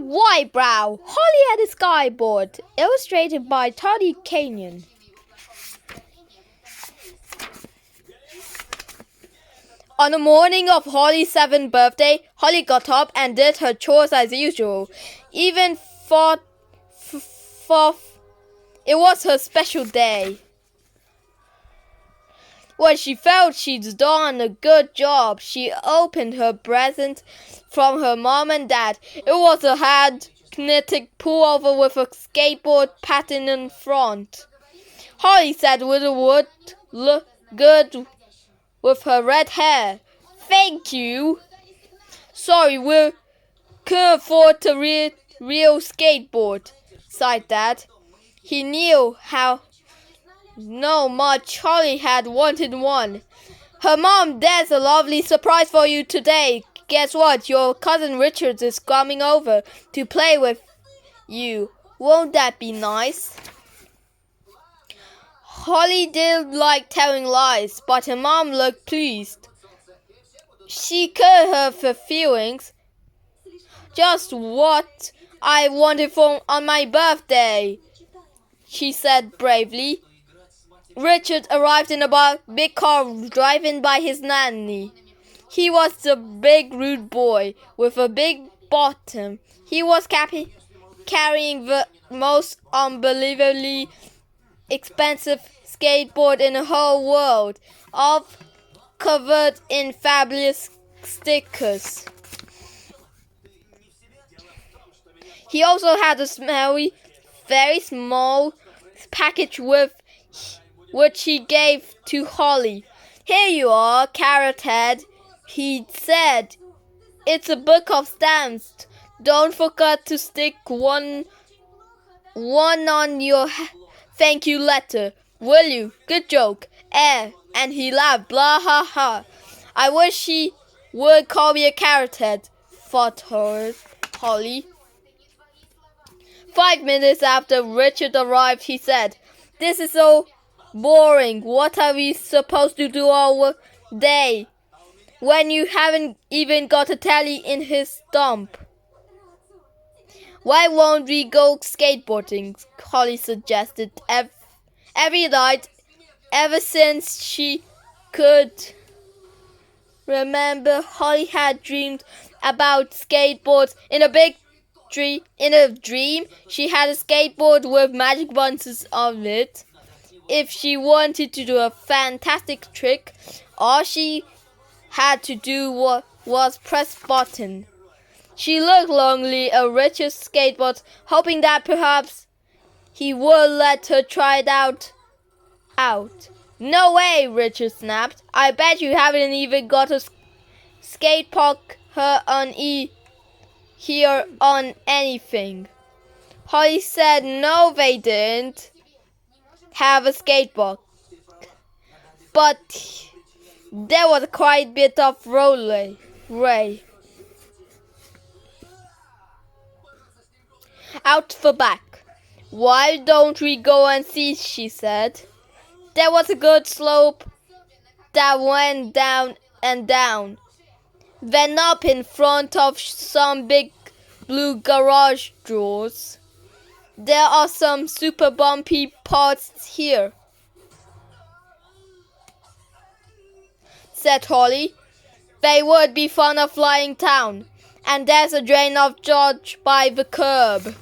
White Brow, Holly had a skyboard, illustrated by Toddy Canyon. On the morning of Holly's 7th birthday, Holly got up and did her chores as usual, even for it was her special day. When she felt she'd done a good job, she opened her present from her mom and dad. It was a hand-knitted pullover with a skateboard pattern in front. Holly said it would look good with her red hair. Thank you. Sorry, we couldn't afford the real skateboard, sighed Dad. He knew how much Holly had wanted one. Her mom, there's a lovely surprise for you today. Guess what? Your cousin Richard is coming over to play with you. Won't that be nice? Holly didn't like telling lies, but her mom looked pleased. She could hurt her feelings. Just what I wanted on my birthday, she said bravely. Richard arrived in a big car driven by his nanny. He was the big rude boy with a big bottom. He was carrying the most unbelievably expensive skateboard in the whole world, all covered in fabulous stickers. He also had a very small package which he gave to Holly. Here you are, Carrot Head, he said. It's a book of stamps. Don't forget to stick one on your thank you letter, will you? Good joke. And he laughed, blah ha ha. I wish he would call me a Carrot Head, thought Holly. 5 minutes after Richard arrived, he said, This is so boring. What are we supposed to do all day when you haven't even got a tally in his stump? Why won't we go skateboarding? Holly suggested. Every night, ever since she could remember, Holly had dreamed about skateboards. In a dream, she had a skateboard with magic buttons on it. If she wanted to do a fantastic trick, all she had to do was press button. She looked lonely at Richard's skateboard, hoping that perhaps he would let her try it out. No way, Richard snapped. I bet you haven't even got a skate park here on anything. Holly said no, they didn't have a skateboard, but there was quite a bit of roadway. Out the back. Why don't we go and see, she said. There was a good slope that went down and down, then up in front of some big blue garage doors. There are some super bumpy parts here, said Holly. They would be fun of flying town. And there's a drain of George by the curb.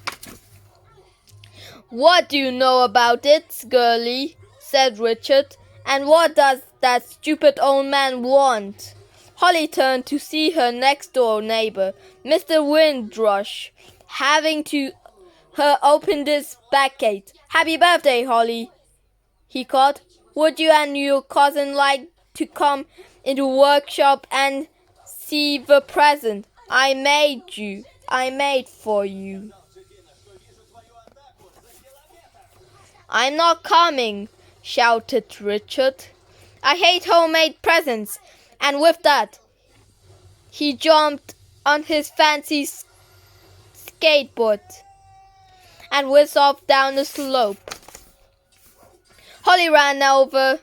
What do you know about it, girlie? Said Richard. And what does that stupid old man want? Holly turned to see her next-door neighbor, Mr. Windrush, having to her open this back gate. Happy birthday, Holly, he called. Would you and your cousin like to come into the workshop and see the present I made for you? I'm not coming, shouted Richard. I hate homemade presents. And with that, he jumped on his fancy skateboard and whizzed off down the slope. Holly ran over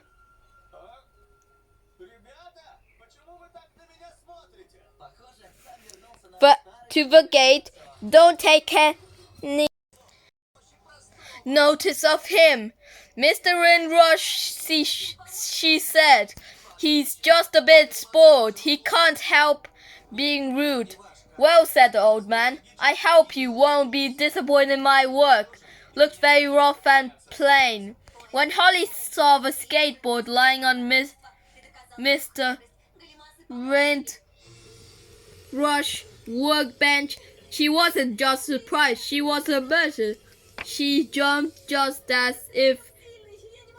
to the gate Don't take any notice of him. Mr. Windrush, she said. He's just a bit spoiled. He can't help being rude. Well, said the old man, I hope you won't be disappointed in my work. Looked very rough and plain. When Holly saw the skateboard lying on Mr. Windrush workbench, she wasn't just surprised, she was amused. She jumped just as if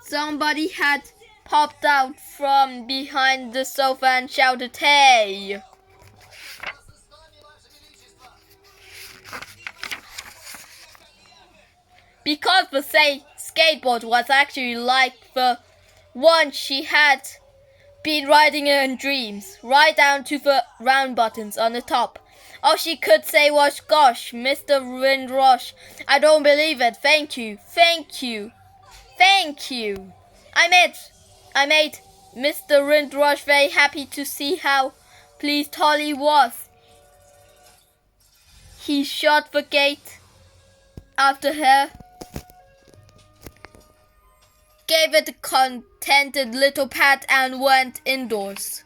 somebody had popped out from behind the sofa and shouted, "Hey!" Because the skateboard was actually like the one she had been riding in dreams, right down to the round buttons on the top. All she could say was, "Gosh, Mr. Windrush, I don't believe it. Thank you, thank you, thank you." I made Mr. Windrush very happy to see how pleased Holly was. He shut the gate after her, gave it a contented little pat, and went indoors.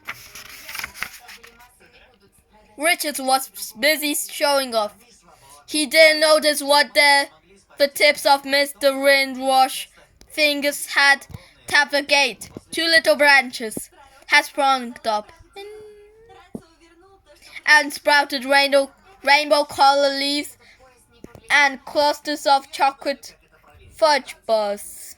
Richard was busy showing off. He didn't notice what the tips of Mr. Windrush's fingers had tapped the gate. 2 little branches had sprung up and sprouted rainbow-colored leaves and clusters of chocolate fudge bars.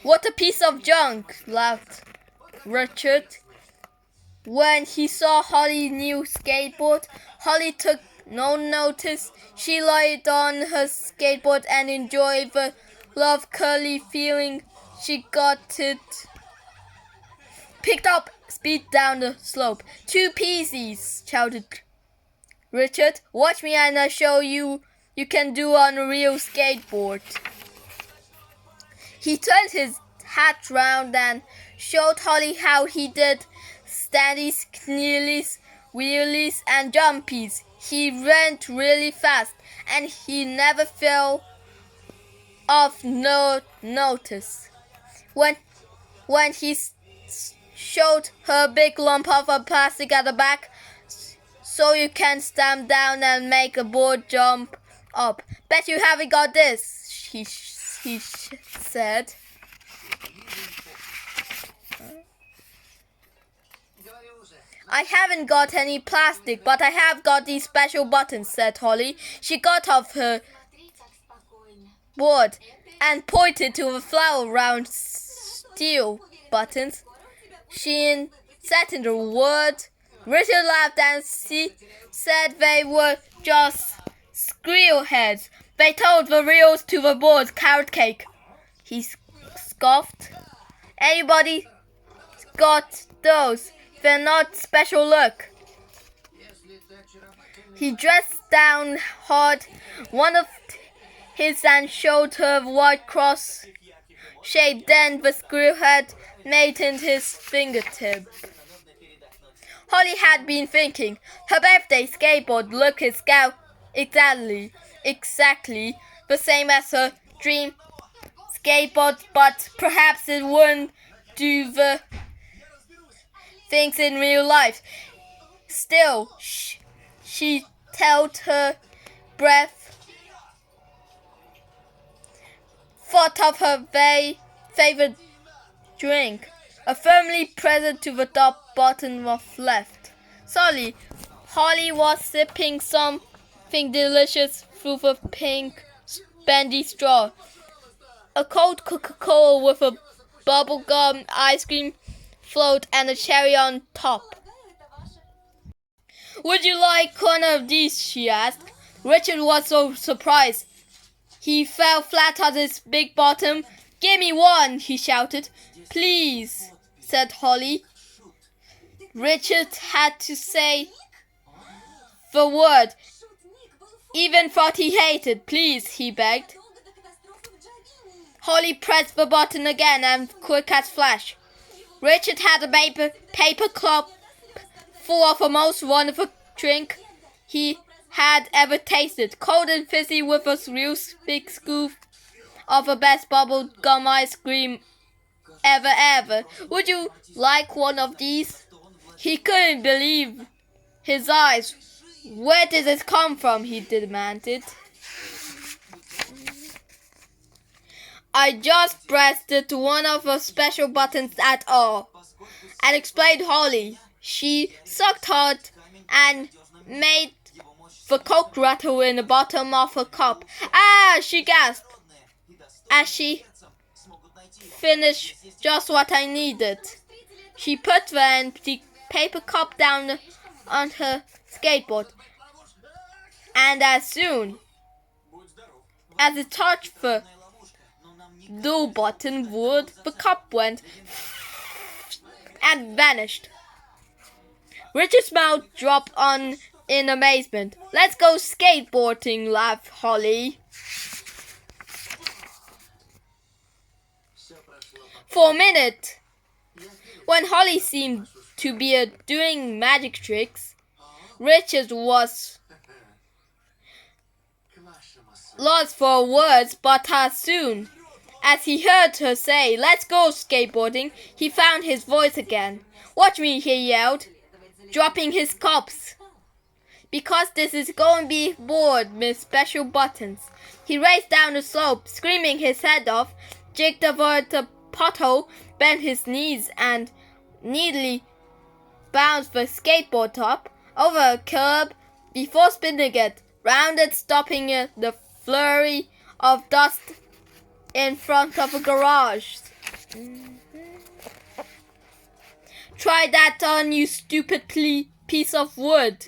"What a piece of junk," laughed Richard when he saw Holly's new skateboard. Holly took no notice. She lied on her skateboard and enjoyed the love-curly feeling she got it. Picked up speed down the slope. 2 pieces, shouted Richard. "Watch me and I'll show you can do on a real skateboard." He turned his hat round and showed Holly how he did standies, kneelies, wheelies, and jumpies. He went really fast, and he never fell off notice. When he showed her a big lump of plastic at the back, so you can stand down and make a board jump up. "Bet you haven't got this," he said. "I haven't got any plastic, but I have got these special buttons," said Holly. She got off her board and pointed to the flower-round steel buttons. She said in the word. Richard laughed and said they were just squirrel heads. "They told the reals to the board carrot cake," he scoffed. "Anybody got those? They're not special look." He dressed down hard one of his and showed her the white cross shape. Then the squirrel head made in his fingertip. Holly had been thinking. Her birthday skateboard looked exactly the same as her dream skateboard, but perhaps it wouldn't do the things in real life. Still, she held her breath, thought of her very favorite drink, a family present to the top bottom of left. Sorry, Holly was sipping something delicious through the pink spongy straw. A cold Coca-Cola with a bubblegum ice cream float and a cherry on top. "Would you like one of these?" she asked. Richard was so surprised. He fell flat on his big bottom. "Give me one," he shouted. "Please," said Holly. Richard had to say the word, even thought he hated. "Please," he begged. Holly pressed the button again and quick as flash, Richard had a paper cup full of the most wonderful drink he had ever tasted, cold and fizzy with a real big scoop of the best bubble gum ice cream ever. Would you like one of these? He couldn't believe his eyes. Where did this come from? He demanded. I just pressed one of the special buttons at all, and explained Holly. She sucked hard and made the Coke rattle in the bottom of her cup. Ah! She gasped as she finished just what I needed. She put the empty paper cup down on her skateboard, and as soon as it touched the blue button wood, the cup went and vanished. Richard's mouth dropped on in amazement. Let's go skateboarding, laughed Holly. For a minute, when Holly seemed to be doing magic tricks, Richard was lost for words, but as soon as he heard her say, let's go skateboarding, he found his voice again. Watch me, he yelled, dropping his cups. Because this is going to be board, Miss Special Buttons. He raced down the slope, screaming his head off, jigged over the pothole, bent his knees, and neatly bounced the skateboard top over a curb before spinning it, rounded, stopping the flurry of dust in front of a garage. Try that on, you stupid piece of wood,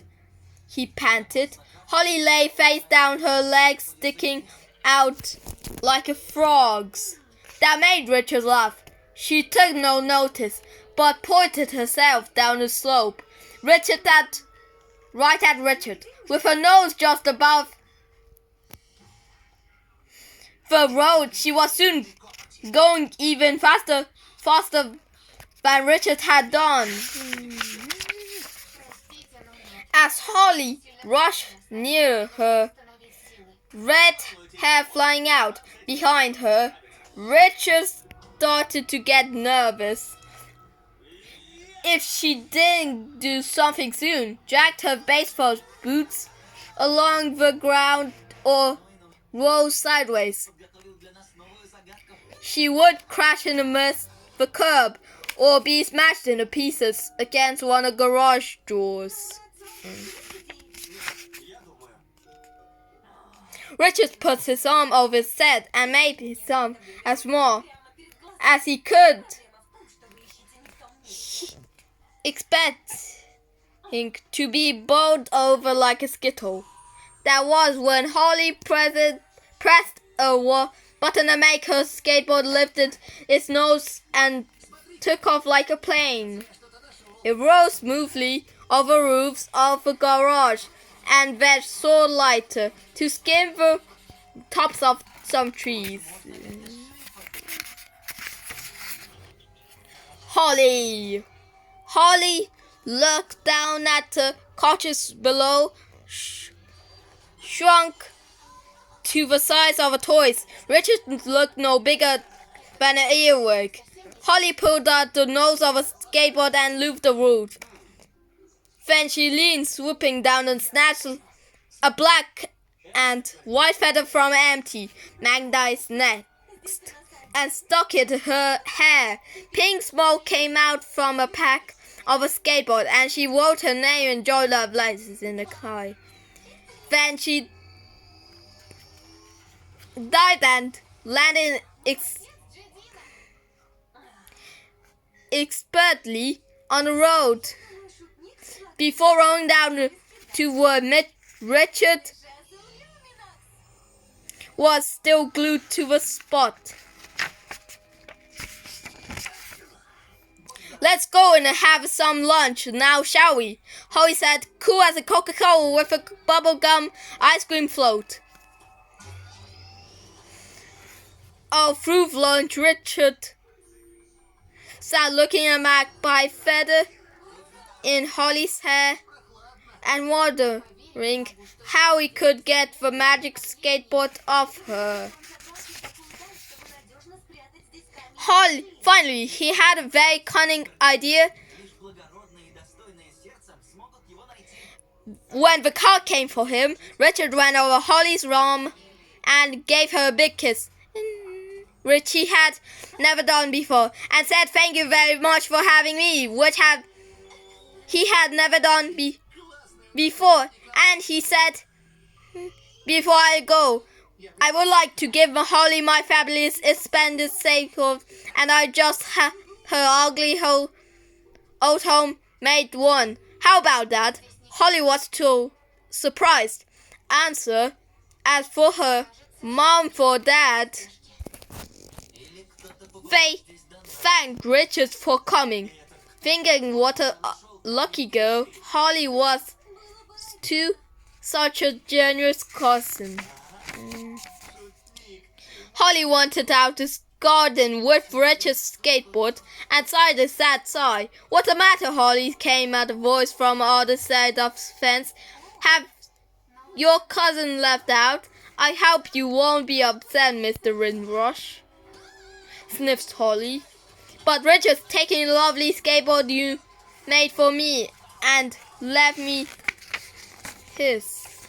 he panted. Holly lay face down, her legs sticking out like a frog's. That made Richard laugh. She took no notice, but pointed herself down the slope, right at Richard, with her nose just above the road. She was soon going even faster than Richard had done. As Holly rushed near her, red hair flying out behind her, Richard started to get nervous. If she didn't do something soon, dragged her baseball boots along the ground or roll sideways, she would crash in the curb or be smashed into pieces against one of the garage doors. Richard put his arm over his head and made his arm as small as he could, expecting to be bowled over like a skittle. That was when Holly pressed a button to make her skateboard lifted its nose and took off like a plane. It rose smoothly over roofs of the garage and then soared lighter to skim the tops of some trees. Holly looked down at the couches below, shrunk to the size of a toy. Richard looked no bigger than an earwig. Holly pulled out the nose of a skateboard and looped the roof. Then she leaned, swooping down and snatched a black and white feather from an empty magnetized nest and stuck it in her hair. Pink smoke came out from a pack of a skateboard, and she wrote her name in Joy Love License in the sky. Then she dived and landed expertly on the road before rolling down to where Richard was still glued to the spot. Let's go and have some lunch now, shall we? Holly said, cool as a Coca-Cola with a bubblegum ice cream float. Oh, through lunch, Richard sat looking at a magpie feather in Holly's hair and wondering how he could get the magic skateboard off her. Finally, he had a very cunning idea. When the car came for him, Richard ran over Holly's arm and gave her a big kiss, which he had never done before, and said thank you very much for having me, which he had never done before. And he said, before I go, I would like to give Holly my fabulous expanded skateboard, and I just had her ugly old home-made one. How about that? Holly was too surprised. Answer, as for her mom or dad, they thanked Richard for coming, thinking what a lucky girl Holly was to such a generous cousin. Holly wanted out to garden with Richard's skateboard and sighed a sad sigh. What's the matter, Holly? Came out a voice from the other side of the fence. Have your cousin left out? I hope you won't be upset, Mr. Windrush, sniffed Holly. But Richard's taking a lovely skateboard you made for me and left me his.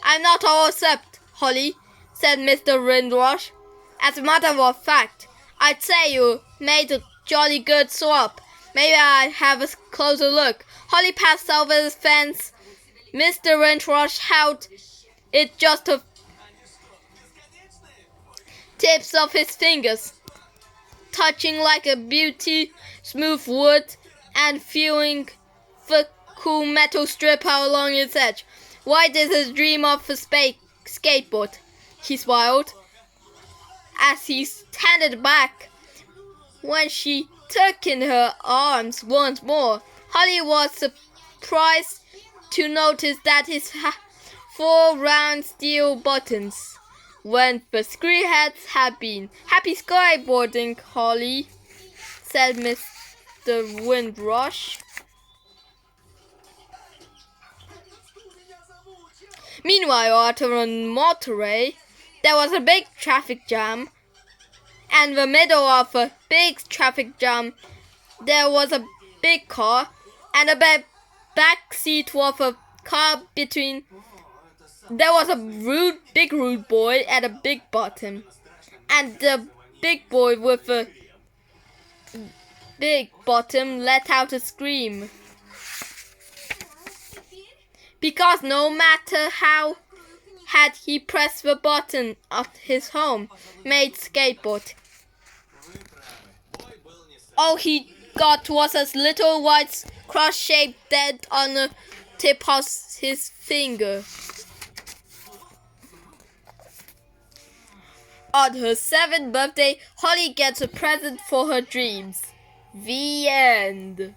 I'm not all upset, Holly, said Mr. Windrush. As a matter of fact, I'd say you made a jolly good swap. Maybe I'll have a closer look. Holly passed over the fence. Mr. Windrush held it just the tips of his fingers, touching like a beauty, smooth wood, and feeling the cool metal strip along its edge. Why did he dream of a skateboard? He smiled as he handed back when she took in her arms once more. Holly was surprised to notice that his 4 round steel buttons went the screw heads had been. Happy skateboarding, Holly, said Mr. Windrush. Meanwhile, out on Monterey, there was a big traffic jam. And in the middle of a big traffic jam, there was a big car and a back seat of a car between. There was a big rude boy at a big bottom, and the big boy with a big bottom let out a scream, because no matter how had he pressed the button of his home-made skateboard, all he got was a little white cross-shaped dent on the tip of his finger. On her 7th birthday, Holly gets a present for her dreams. The end.